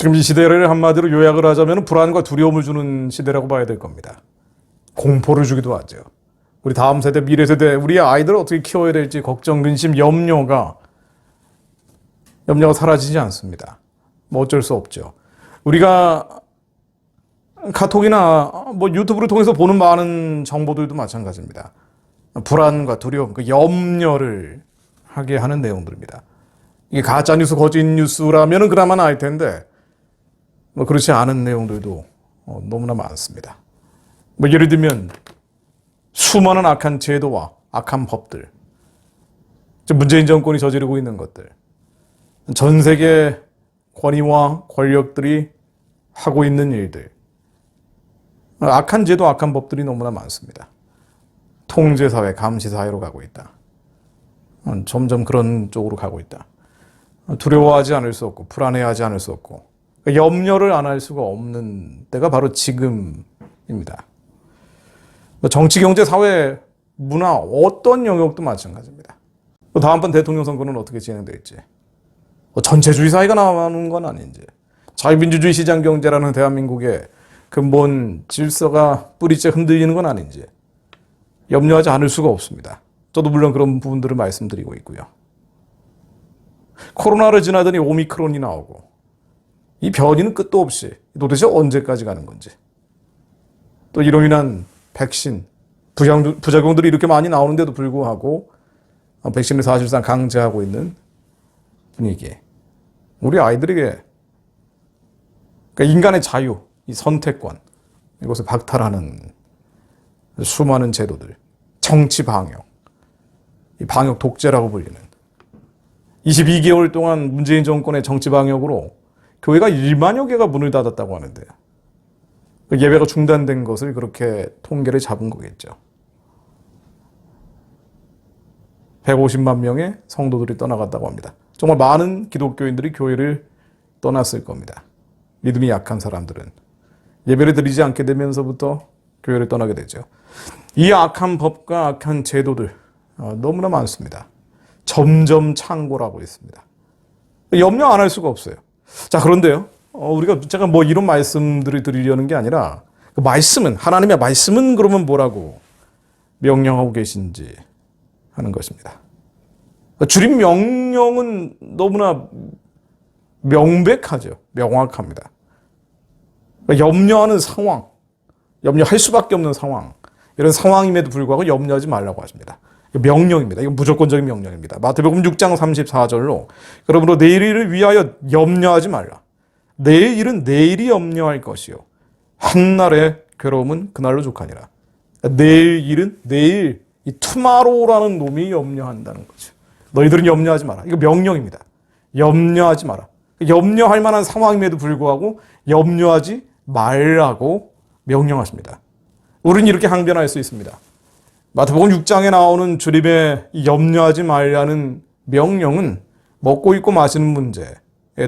지금 이 시대를 한마디로 요약을 하자면 불안과 두려움을 주는 시대라고 봐야 될 겁니다. 공포를 주기도 하죠. 우리 다음 세대, 미래 세대, 우리 아이들을 어떻게 키워야 될지 걱정, 근심, 염려가 사라지지 않습니다. 뭐 어쩔 수 없죠. 우리가 카톡이나 뭐 유튜브를 통해서 보는 많은 정보들도 마찬가지입니다. 불안과 두려움, 그 염려를 하게 하는 내용들입니다. 이게 가짜 뉴스, 거짓 뉴스라면은 그나마 나을 텐데 뭐 그렇지 않은 내용들도 너무나 많습니다. 뭐 예를 들면 수많은 악한 제도와 악한 법들, 문재인 정권이 저지르고 있는 것들, 전 세계 권위와 권력들이 하고 있는 일들, 악한 제도, 악한 법들이 너무나 많습니다. 통제사회, 감시사회로 가고 있다. 점점 그런 쪽으로 가고 있다. 두려워하지 않을 수 없고 불안해하지 않을 수 없고 염려를 안 할 수가 없는 때가 바로 지금입니다. 정치, 경제, 사회, 문화 어떤 영역도 마찬가지입니다. 다음번 대통령 선거는 어떻게 진행될지, 전체주의 사회가 나오는 건 아닌지, 자유민주주의 시장경제라는 대한민국의 근본 질서가 뿌리째 흔들리는 건 아닌지 염려하지 않을 수가 없습니다. 저도 물론 그런 부분들을 말씀드리고 있고요. 코로나를 지나더니 오미크론이 나오고 이 변이는 끝도 없이 도대체 언제까지 가는 건지, 또 이로 인한 백신, 부작용들이 이렇게 많이 나오는데도 불구하고 백신을 사실상 강제하고 있는 분위기, 우리 아이들에게 그러니까 인간의 자유, 이 선택권, 이것을 박탈하는 수많은 제도들, 정치 방역, 이 방역 독재라고 불리는 22개월 동안 문재인 정권의 정치 방역으로 교회가 1만여 개가 문을 닫았다고 하는데 예배가 중단된 것을 그렇게 통계를 잡은 거겠죠. 150만 명의 성도들이 떠나갔다고 합니다. 정말 많은 기독교인들이 교회를 떠났을 겁니다. 믿음이 약한 사람들은 예배를 드리지 않게 되면서부터 교회를 떠나게 되죠. 이 악한 법과 악한 제도들 너무나 많습니다. 점점 창궐하고 있습니다. 염려 안 할 수가 없어요. 자, 그런데요, 제가 뭐 이런 말씀들을 드리려는 게 아니라 그 말씀은, 하나님의 말씀은 그러면 뭐라고 명령하고 계신지 하는 것입니다. 주님 명령은 너무나 명백하죠. 명확합니다. 염려하는 상황, 염려할 수밖에 없는 상황, 이런 상황임에도 불구하고 염려하지 말라고 하십니다. 명령입니다. 이건 무조건적인 명령입니다. 마태복음 6장 34절로 그러므로 내일 일을 위하여 염려하지 말라. 내일 일은 내일이 염려할 것이요 한날의 괴로움은 그날로 족하니라. 내일 일은 내일, 이 투마로우라는 놈이 염려한다는 거죠. 너희들은 염려하지 마라. 이거 명령입니다. 염려하지 마라. 염려할 만한 상황임에도 불구하고 염려하지 말라고 명령하십니다. 우리는 이렇게 항변할 수 있습니다. 마태복음 6장에 나오는 주님의 염려하지 말라는 명령은 먹고 입고 마시는 문제에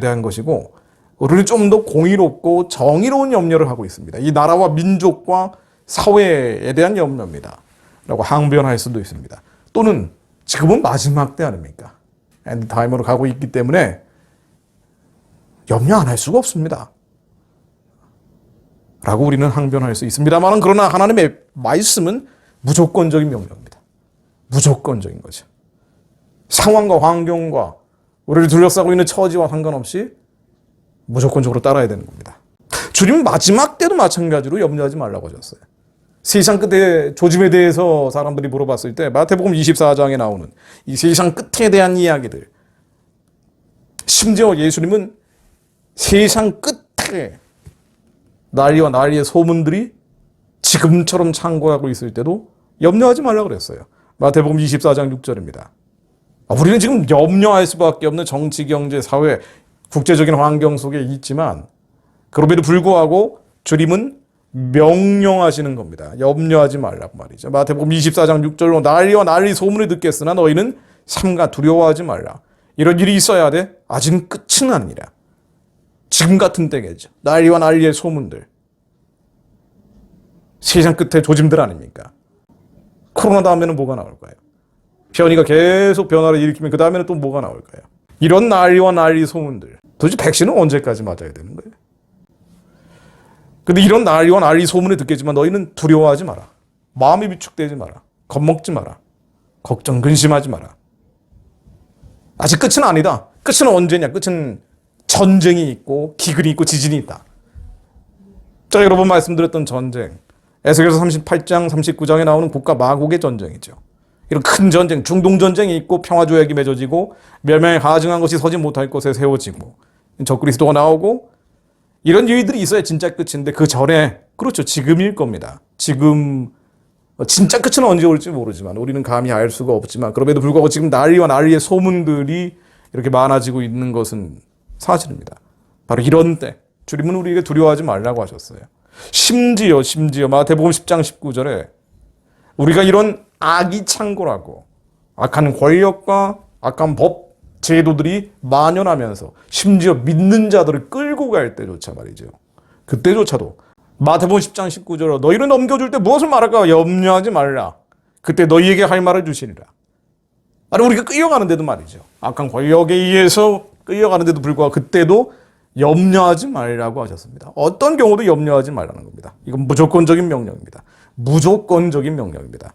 대한 것이고, 우리는 좀 더 공의롭고 정의로운 염려를 하고 있습니다. 이 나라와 민족과 사회에 대한 염려입니다. 라고 항변할 수도 있습니다. 또는 지금은 마지막 때 아닙니까? 엔드타임으로 가고 있기 때문에 염려 안 할 수가 없습니다. 라고 우리는 항변할 수 있습니다만, 그러나 하나님의 말씀은 무조건적인 명령입니다. 무조건적인 거죠. 상황과 환경과 우리를 둘러싸고 있는 처지와 상관없이 무조건적으로 따라야 되는 겁니다. 주님은 마지막 때도 마찬가지로 염려하지 말라고 하셨어요. 세상 끝의 조짐에 대해서 사람들이 물어봤을 때 마태복음 24장에 나오는 이 세상 끝에 대한 이야기들, 심지어 예수님은 세상 끝에 난리와 난리의 소문들이 지금처럼 창궐하고 있을 때도 염려하지 말라고 그랬어요. 마태복음 24장 6절입니다. 우리는 지금 염려할 수밖에 없는 정치, 경제, 사회, 국제적인 환경 속에 있지만 그럼에도 불구하고 주님은 명령하시는 겁니다. 염려하지 말라고 말이죠. 마태복음 24장 6절로 난리와 난리 소문을 듣겠으나 너희는 삼가 두려워하지 말라. 이런 일이 있어야 돼. 아직은 끝은 아니라. 지금 같은 때겠죠. 난리와 난리의 소문들. 세상 끝에 조짐들 아닙니까? 코로나 다음에는 뭐가 나올까요? 변이가 계속 변화를 일으키면 그 다음에는 또 뭐가 나올까요? 이런 난리와 난리 소문들. 도대체 백신은 언제까지 맞아야 되는 거예요? 근데 이런 난리와 난리 소문을 듣겠지만 너희는 두려워하지 마라. 마음이 위축되지 마라. 겁먹지 마라. 걱정, 근심하지 마라. 아직 끝은 아니다. 끝은 언제냐? 끝은 전쟁이 있고 기근이 있고 지진이 있다. 자, 여러분 말씀드렸던 전쟁. 에스겔서 38장, 39장에 나오는 국가 마곡의 전쟁이죠. 이런 큰 전쟁, 중동전쟁이 있고 평화조약이 맺어지고 멸망에 가증한 것이 서지 못할 곳에 세워지고 적그리스도가 나오고 이런 일들이 있어야 진짜 끝인데 그 전에 그렇죠. 지금일 겁니다. 지금 진짜 끝은 언제 올지 모르지만 우리는 감히 알 수가 없지만 그럼에도 불구하고 지금 난리와 난리의 소문들이 이렇게 많아지고 있는 것은 사실입니다. 바로 이런 때 주님은 우리에게 두려워하지 말라고 하셨어요. 심지어 마태복음 10장 19절에 우리가 이런 악이 창궐하고 악한 권력과 악한 법, 제도들이 만연하면서 심지어 믿는 자들을 끌고 갈 때조차 말이죠. 그때조차도 마태복음 10장 19절로 너희를 넘겨줄 때 무엇을 말할까 염려하지 말라. 그때 너희에게 할 말을 주시리라. 아니 우리가 끌려가는데도 말이죠. 악한 권력에 의해서 끌려가는데도 불구하고 그때도 염려하지 말라고 하셨습니다. 어떤 경우도 염려하지 말라는 겁니다. 이건 무조건적인 명령입니다. 무조건적인 명령입니다.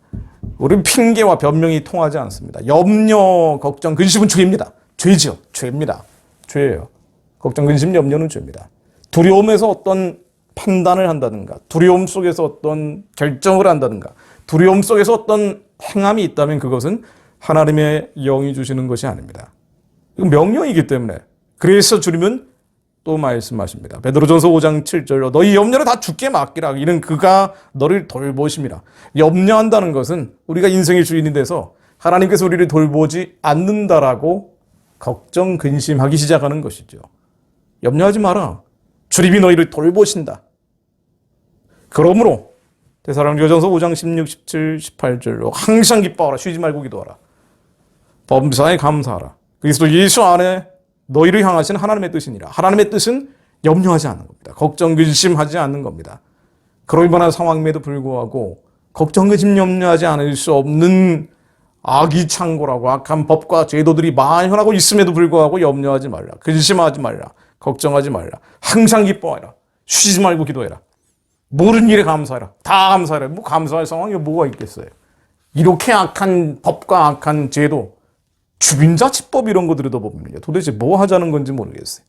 우리는 핑계와 변명이 통하지 않습니다. 염려, 걱정, 근심은 죄입니다. 죄죠. 죄입니다. 죄예요. 걱정, 근심, 염려는 죄입니다. 두려움에서 어떤 판단을 한다든가, 두려움 속에서 어떤 결정을 한다든가, 두려움 속에서 어떤 행함이 있다면 그것은 하나님의 영이 주시는 것이 아닙니다. 이건 명령이기 때문에. 그래서 주님은 또 말씀하십니다. 베드로전서 5장 7절로 너희 염려를 다 주께 맡기라. 이는 그가 너를 돌보심이라. 염려한다는 것은 우리가 인생의 주인이 돼서 하나님께서 우리를 돌보지 않는다라고 걱정, 근심하기 시작하는 것이죠. 염려하지 마라. 주님이 너희를 돌보신다. 그러므로 데살로니가전서 5장 16, 17, 18절로 항상 기뻐하라. 쉬지 말고 기도하라. 범사에 감사하라. 그리스도 예수 안에 너희를 향하신 하나님의 뜻이니라. 하나님의 뜻은 염려하지 않는 겁니다. 걱정, 근심하지 않는 겁니다. 그럴 만한 상황임에도 불구하고 걱정, 근심, 염려하지 않을 수 없는 악이 창궐하고 악한 법과 제도들이 만연하고 있음에도 불구하고 염려하지 말라. 근심하지 말라. 걱정하지 말라. 항상 기뻐하라. 쉬지 말고 기도해라. 모든 일에 감사해라. 다 감사해라. 뭐 감사할 상황이 뭐가 있겠어요. 이렇게 악한 법과 악한 제도, 주민자치법 이런 거 들여다보면 도대체 뭐 하자는 건지 모르겠어요.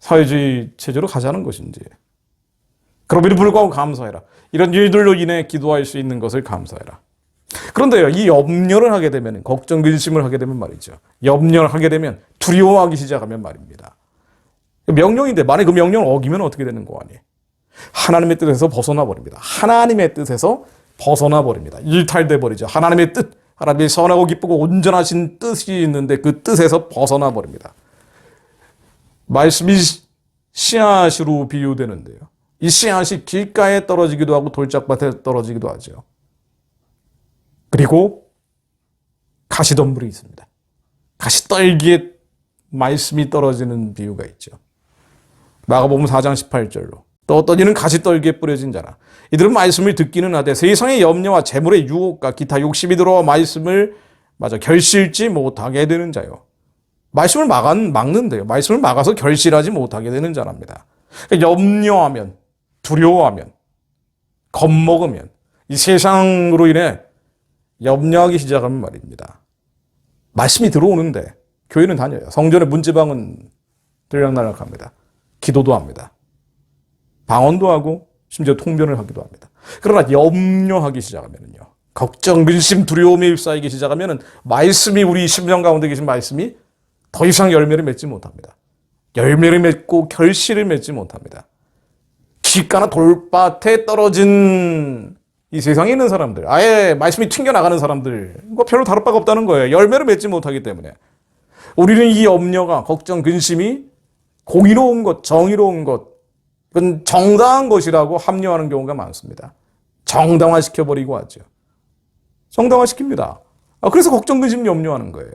사회주의 체제로 가자는 것인지. 그럼에도 불구하고 감사해라. 이런 일들로 인해 기도할 수 있는 것을 감사해라. 그런데요, 이 염려를 하게 되면, 걱정, 근심을 하게 되면 말이죠. 염려를 하게 되면 두려워하기 시작하면 말입니다. 명령인데 만약 그 명령을 어기면 어떻게 되는 거 아니에요? 하나님의 뜻에서 벗어나 버립니다. 하나님의 뜻에서 벗어나 버립니다. 일탈돼 버리죠. 하나님의 뜻, 하나님의 선하고 기쁘고 온전하신 뜻이 있는데 그 뜻에서 벗어나 버립니다. 말씀이 씨앗으로 비유되는데요. 이 씨앗이 길가에 떨어지기도 하고 돌짝밭에 떨어지기도 하죠. 그리고 가시덤불이 있습니다. 가시떨기에 말씀이 떨어지는 비유가 있죠. 마가복음 4장 18절로 또 어떤 이는 가시떨기에 뿌려진 자라. 이들은 말씀을 듣기는 하되 세상의 염려와 재물의 유혹과 기타 욕심이 들어와 말씀을 결실지 못하게 되는 자요. 말씀을 막는데요. 말씀을 막아서 결실하지 못하게 되는 자랍니다. 그러니까 염려하면, 두려워하면, 겁먹으면 이 세상으로 인해 염려하기 시작하면 말입니다. 말씀이 들어오는데 교회는 다녀요. 성전의 문지방은 들락날락합니다. 기도도 합니다. 방언도 하고 심지어 통변을 하기도 합니다. 그러나 염려하기 시작하면요. 걱정, 근심, 두려움이 쌓이기 시작하면은 말씀이 우리 심령 가운데 계신 말씀이 더 이상 열매를 맺지 못합니다. 열매를 맺고 결실을 맺지 못합니다. 길가나 돌밭에 떨어진 이 세상에 있는 사람들, 아예 말씀이 튕겨나가는 사람들, 별로 다를 바가 없다는 거예요. 열매를 맺지 못하기 때문에. 우리는 이 염려가, 걱정, 근심이 공의로운 것, 정의로운 것, 그건 정당한 것이라고 합리화하는 경우가 많습니다. 정당화시켜버리고 하죠. 정당화시킵니다. 그래서 걱정, 근심, 염려하는 거예요.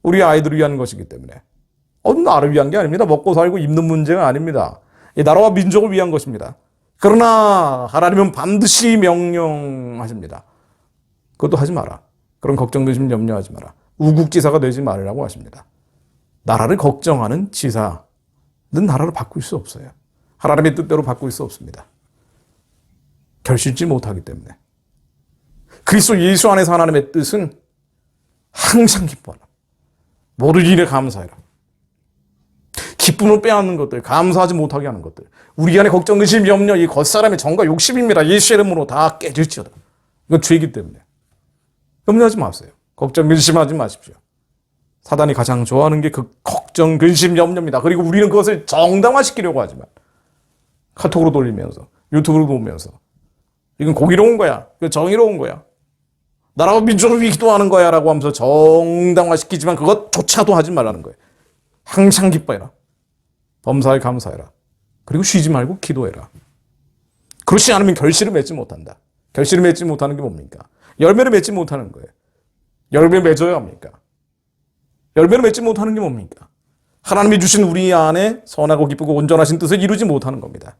우리 아이들을 위한 것이기 때문에. 나를 위한 게 아닙니다. 먹고 살고 입는 문제가 아닙니다. 이 나라와 민족을 위한 것입니다. 그러나 하나님은 반드시 명령하십니다. 그것도 하지 마라. 그런 걱정, 근심, 염려하지 마라. 우국지사가 되지 말라고 하십니다. 나라를 걱정하는 지사는 나라를 바꿀 수 없어요. 하나님의 뜻대로 바꿀 수 없습니다. 결실지 못하기 때문에. 그리스도 예수 안에서 하나님의 뜻은 항상 기뻐하라. 모든 일에 감사해라. 기쁨을 빼앗는 것들, 감사하지 못하게 하는 것들, 우리 안에 걱정, 의심, 염려, 이 겉사람의 정과 욕심입니다. 예수의 이름으로 다 깨질지어다. 이건 죄이기 때문에. 염려하지 마세요. 걱정, 근심하지 마십시오. 사단이 가장 좋아하는 게 그 걱정, 근심, 염려입니다. 그리고 우리는 그것을 정당화시키려고 하지만 카톡으로 돌리면서, 유튜브로 보면서 이건 공의로운 거야. 이건 정의로운 거야. 나라와 민족을 위해 기도하는 거야 라고 하면서 정당화시키지만 그것조차도 하지 말라는 거예요. 항상 기뻐해라. 범사에 감사해라. 그리고 쉬지 말고 기도해라. 그렇지 않으면 결실을 맺지 못한다. 결실을 맺지 못하는 게 뭡니까? 열매를 맺지 못하는 거예요. 열매 맺어야 합니까? 열매를 맺지 못하는 게 뭡니까? 하나님이 주신 우리 안에 선하고 기쁘고 온전하신 뜻을 이루지 못하는 겁니다.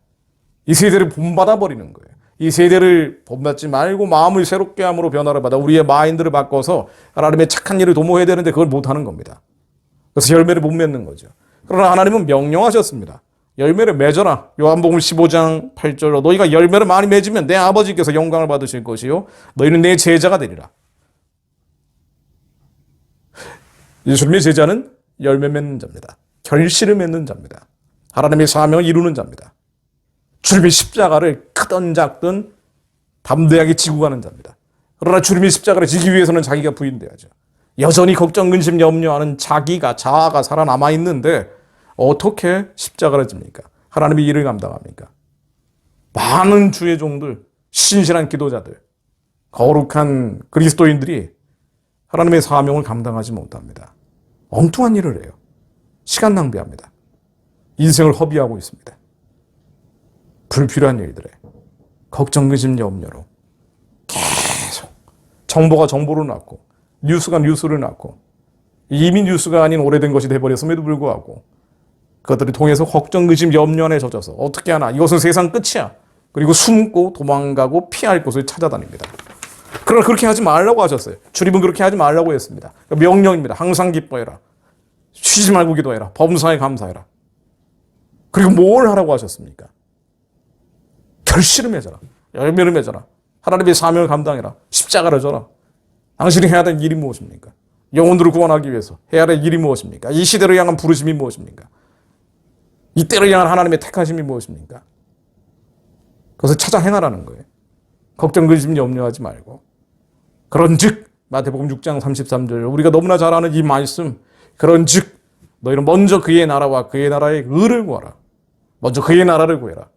이 세대를 본받아 버리는 거예요. 이 세대를 본받지 말고 마음을 새롭게 함으로 변화를 받아 우리의 마인드를 바꿔서 하나님의 착한 일을 도모해야 되는데 그걸 못하는 겁니다. 그래서 열매를 못 맺는 거죠. 그러나 하나님은 명령하셨습니다. 열매를 맺어라. 요한복음 15장 8절로 너희가 열매를 많이 맺으면 내 아버지께서 영광을 받으실 것이요 너희는 내 제자가 되리라. 예수님의 제자는 열매 맺는 자입니다. 결실을 맺는 자입니다. 하나님의 사명을 이루는 자입니다. 주님의 십자가를 크든 작든 담대하게 지고 가는 자입니다. 그러나 주님의 십자가를 지기 위해서는 자기가 부인돼야죠. 여전히 걱정, 근심, 염려하는 자아가 살아남아 있는데 어떻게 십자가를 집니까? 하나님의 일을 감당합니까? 많은 주의 종들, 신실한 기도자들, 거룩한 그리스도인들이 하나님의 사명을 감당하지 못합니다. 엉뚱한 일을 해요. 시간 낭비합니다. 인생을 허비하고 있습니다. 불필요한 일들에 걱정, 근심, 염려로 계속 정보가 정보를 낳고 뉴스가 뉴스를 낳고 이미 뉴스가 아닌 오래된 것이 돼버렸음에도 불구하고 그것들을 통해서 걱정, 근심, 염려 안에 젖어서 어떻게 하나 이것은 세상 끝이야. 그리고 숨고 도망가고 피할 곳을 찾아다닙니다. 그러나 그렇게 하지 말라고 하셨어요. 주님은 그렇게 하지 말라고 했습니다. 명령입니다. 항상 기뻐해라. 쉬지 말고 기도해라. 범사에 감사해라. 그리고 뭘 하라고 하셨습니까? 결실을 맺어라. 열매를 맺어라. 하나님의 사명을 감당해라. 십자가를 져라. 당신이 해야 될 일이 무엇입니까? 영혼들을 구원하기 위해서 해야 될 일이 무엇입니까? 이 시대를 향한 부르심이 무엇입니까? 이 때를 향한 하나님의 택하심이 무엇입니까? 그것을 찾아 행하라는 거예요. 걱정, 근심, 염려하지 말고. 그런즉 마태복음 6장 33절 우리가 너무나 잘 아는 이 말씀 그런즉 너희는 먼저 그의 나라와 그의 나라의 의를 구하라. 먼저 그의 나라를 구해라.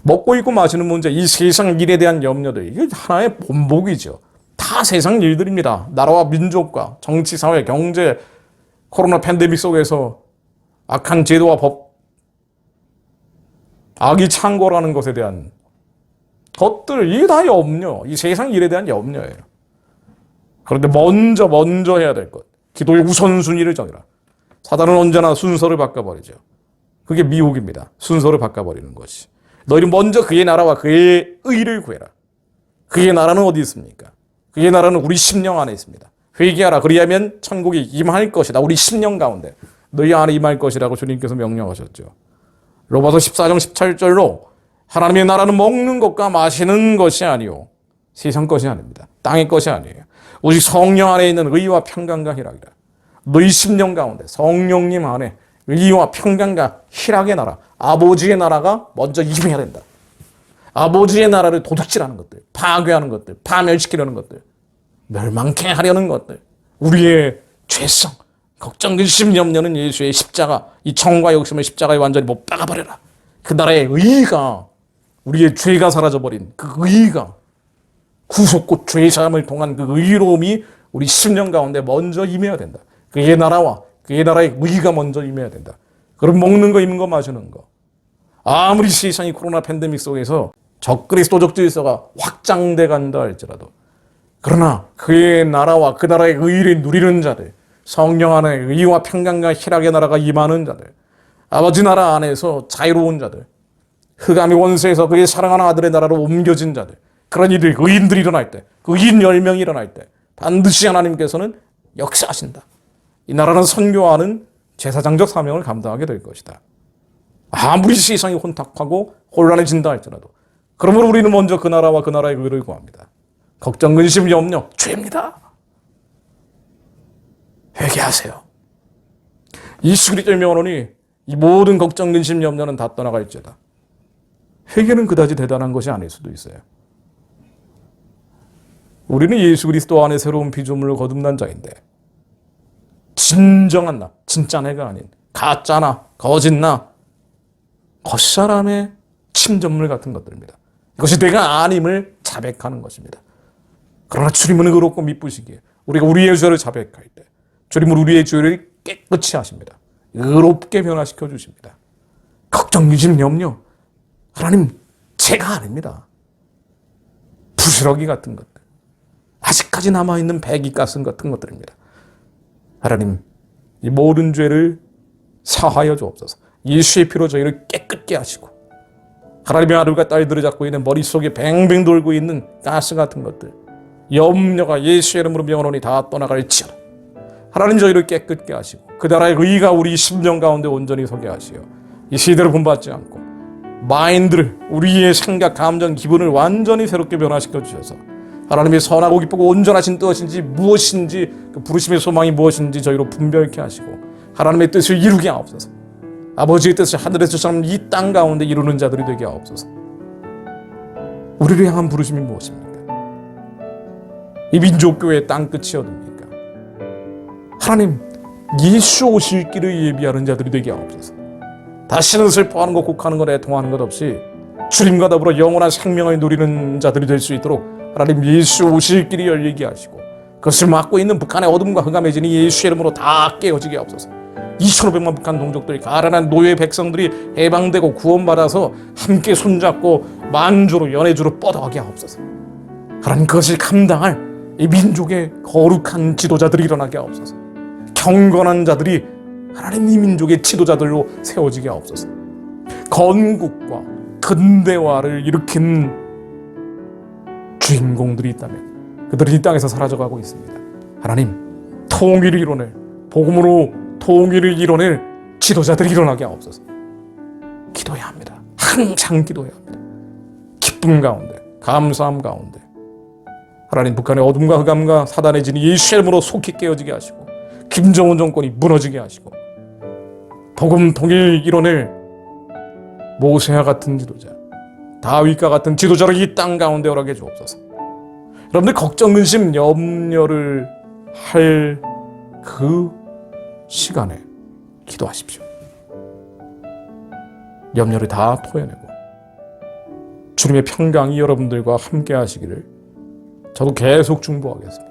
먹고 입고 마시는 문제, 이 세상 일에 대한 염려들 이게 하나의 본보기죠. 다 세상 일들입니다. 나라와 민족과 정치, 사회, 경제, 코로나 팬데믹 속에서 악한 제도와 법, 악이 창궐하는 것에 대한 것들 이게 다 염려. 이 세상 일에 대한 염려예요. 그런데 먼저 해야 될 것. 기도의 우선순위를 정해라. 사단은 언제나 순서를 바꿔버리죠. 그게 미혹입니다. 순서를 바꿔버리는 것이. 너희는 먼저 그의 나라와 그의 의를 구해라. 그의 나라는 어디 있습니까? 그의 나라는 우리 심령 안에 있습니다. 회개하라. 그리하면 천국이 임할 것이다. 우리 심령 가운데 너희 안에 임할 것이라고 주님께서 명령하셨죠. 로마서 14장 17절로 하나님의 나라는 먹는 것과 마시는 것이 아니요 세상 것이 아닙니다. 땅의 것이 아니에요. 오직 성령 안에 있는 의와 평강과 희락이라. 너희 심령 가운데 성령님 안에 의와 평강과 희락의 나라, 아버지의 나라가 먼저 임해야 된다. 아버지의 나라를 도둑질하는 것들, 파괴하는 것들, 파멸시키려는 것들, 멸망케 하려는 것들, 우리의 죄성, 걱정, 근심, 염려는 예수의 십자가, 이 정과 욕심을 십자가에 완전히 못 박아버려라. 그 나라의 의가, 우리의 죄가 사라져버린 그 의가, 구속고 죄사함을 통한 그 의로움이 우리 심령 가운데 먼저 임해야 된다. 그의 나라와 그의 나라의 의가 먼저 임해야 된다. 그럼 먹는 거, 입는 거, 마시는 거. 아무리 세상이 코로나 팬데믹 속에서 적그리스도적 질서가 확장돼 간다 할지라도 그러나 그의 나라와 그 나라의 의를 누리는 자들, 성령 안에 의와 평강과 희락의 나라가 임하는 자들, 아버지 나라 안에서 자유로운 자들, 흑암의 원수에서 그의 사랑하는 아들의 나라로 옮겨진 자들, 그런 이들, 의인들이 일어날 때, 그 의인 10명이 일어날 때 반드시 하나님께서는 역사하신다. 이 나라는 선교하는 제사장적 사명을 감당하게 될 것이다. 아무리 세상이 혼탁하고 혼란해진다 할지라도 그러므로 우리는 먼저 그 나라와 그 나라의 의를 구합니다. 걱정, 근심, 염려, 죄입니다. 회개하세요. 예수 그리스도의 명언이 이 모든 걱정, 근심, 염려는 다 떠나갈지어다. 회개는 그다지 대단한 것이 아닐 수도 있어요. 우리는 예수 그리스도 안에 새로운 피조물을 거듭난 자인데 진정한 나, 진짜 내가 아닌 가짜나 거짓나 겉사람의 침전물 같은 것들입니다. 이것이 내가 아님을 자백하는 것입니다. 그러나 주님은 의롭고 미쁘시기에 우리가 우리의 죄를 자백할 때 주님은 우리의 죄를 깨끗이 하십니다. 의롭게 변화시켜 주십니다. 걱정, 근심, 염려 하나님 제가 아닙니다. 부스러기 같은 것들 아직까지 남아있는 배기가스 같은 것들입니다. 하나님 이 모든 죄를 사하여 주옵소서. 예수의 피로 저희를 깨끗게 하시고 하나님의 아들과 딸들을 잡고 있는 머릿속에 뱅뱅 돌고 있는 가스 같은 것들 염려가 예수의 이름으로 명하노니 다 떠나갈지어다. 하나님 저희를 깨끗게 하시고 그 나라의 의가 우리 심령 가운데 온전히 서게 하시어 이 시대를 본받지 않고 마인드를 우리의 생각, 감정, 기분을 완전히 새롭게 변화시켜 주셔서 하나님의 선하고 기쁘고 온전하신 뜻인지 무엇인지 그 부르심의 소망이 무엇인지 저희로 분별케 하시고 하나님의 뜻을 이루게 하옵소서. 아버지의 뜻을 하늘에서처럼 이 땅 가운데 이루는 자들이 되게 하옵소서. 우리를 향한 부르심이 무엇입니까? 이 민족교회의 땅끝이 어딥니까? 하나님 예수 오실 길을 예비하는 자들이 되게 하옵소서. 다시는 슬퍼하는 것, 곡하는 것, 애통하는 것 없이 주님과 더불어 영원한 생명을 누리는 자들이 될 수 있도록 하나님 예수 오실 길이 열리게 하시고 그것을 막고 있는 북한의 어둠과 흑암해진이 예수의 이름으로 다 깨어지게 하옵소서. 2,500만 북한 동족들이 가난한 노예 백성들이 해방되고 구원받아서 함께 손잡고 만주로 연해주로 뻗어가게 하옵소서. 하나님 그것을 감당할 이 민족의 거룩한 지도자들이 일어나게 하옵소서. 경건한 자들이 하나님 이 민족의 지도자들로 세워지게 하옵소서. 건국과 근대화를 일으킨 주인공들이 있다면 그들은 이 땅에서 사라져가고 있습니다. 하나님 통일을 이뤄낼 복음으로 통일을 이뤄낼 지도자들이 일어나게 하옵소서. 기도해야 합니다. 항상 기도해야 합니다. 기쁨 가운데 감사함 가운데 하나님 북한의 어둠과 흑암과 사단의 진이 예수의 이름으로 속히 깨어지게 하시고 김정은 정권이 무너지게 하시고 복음 통일 이뤄낼 모세와 같은 지도자 다윗과 같은 지도자를 이 땅 가운데 허락해 주옵소서. 여러분들 걱정, 근심, 염려를 할 그 시간에 기도하십시오. 염려를 다 토해내고 주님의 평강이 여러분들과 함께 하시기를 저도 계속 중보하겠습니다.